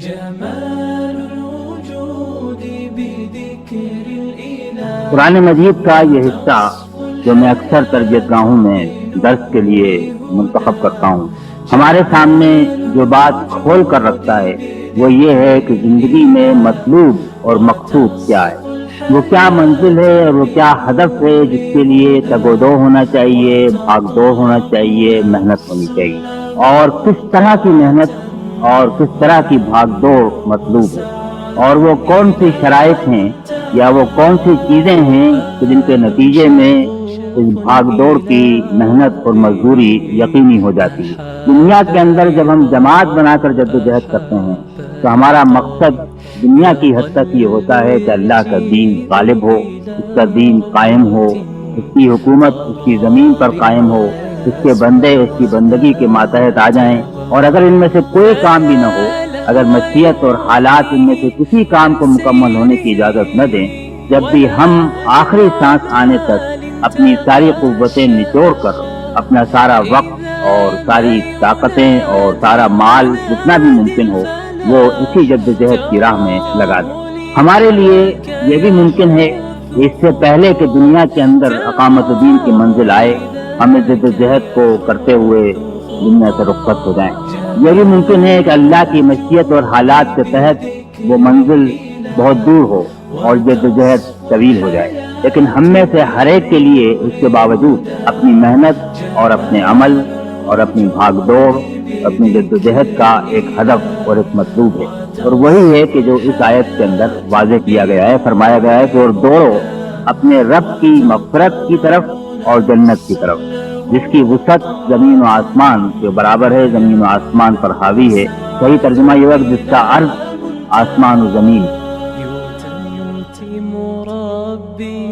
جمال الوجود بذكر الإله۔ قرآن مجید کا یہ حصہ جو میں اکثر تربیت گاہوں میں درس کے لیے منتخب کرتا ہوں، ہمارے سامنے جو بات کھول کر رکھتا ہے وہ یہ ہے کہ زندگی میں مطلوب اور مقصود کیا ہے، وہ کیا منزل ہے اور وہ کیا ہدف ہے جس کے لیے تگ و دو ہونا چاہیے، بھاگ دوڑ ہونا چاہیے، محنت ہونی چاہیے، اور کس طرح کی محنت اور کس طرح کی بھاگ دوڑ مطلوب ہے، اور وہ کون سی شرائط ہیں یا وہ کون سی چیزیں ہیں کہ جن کے نتیجے میں اس بھاگ دوڑ کی محنت اور مزدوری یقینی ہو جاتی ہے۔ دنیا کے اندر جب ہم جماعت بنا کر جدوجہد کرتے ہیں تو ہمارا مقصد دنیا کی حد تک یہ ہوتا ہے کہ اللہ کا دین غالب ہو، اس کا دین قائم ہو، اس کی حکومت اس کی زمین پر قائم ہو، اس کے بندے اس کی بندگی کے ماتحت آ جائیں، اور اگر ان میں سے کوئی کام بھی نہ ہو، اگر مشیت اور حالات ان میں سے کسی کام کو مکمل ہونے کی اجازت نہ دیں، جب بھی ہم آخری سانس آنے تک اپنی ساری قوتیں نچوڑ کر اپنا سارا وقت اور ساری طاقتیں اور سارا مال جتنا بھی ممکن ہو وہ اسی جدوجہد کی راہ میں لگا دیں۔ ہمارے لیے یہ بھی ممکن ہے کہ اس سے پہلے کہ دنیا کے اندر اقامت دین کی منزل آئے، ہم اس جدوجہد کو کرتے ہوئے دنیا سے رخصت ہو جائیں۔ یہ بھی ممکن ہے کہ اللہ کی مشیت اور حالات کے تحت وہ منزل بہت دور ہو اور جدوجہد طویل ہو جائے، لیکن ہم میں سے ہر ایک کے لیے اس کے باوجود اپنی محنت اور اپنے عمل اور اپنی بھاگ دوڑ، اپنی جدوجہد کا ایک ہدف اور ایک مطلوب ہے، اور وہی ہے کہ جو اس آیت کے اندر واضح کیا گیا ہے، فرمایا گیا ہے کہ اور دوڑو اپنے رب کی مغفرت کی طرف اور جنت کی طرف، جس کی وسعت زمین و آسمان کے برابر ہے، زمین و آسمان پر حاوی ہے۔ صحیح ترجمہ یہ ہے جس کا عرض آسمان و زمین۔ يتم ربي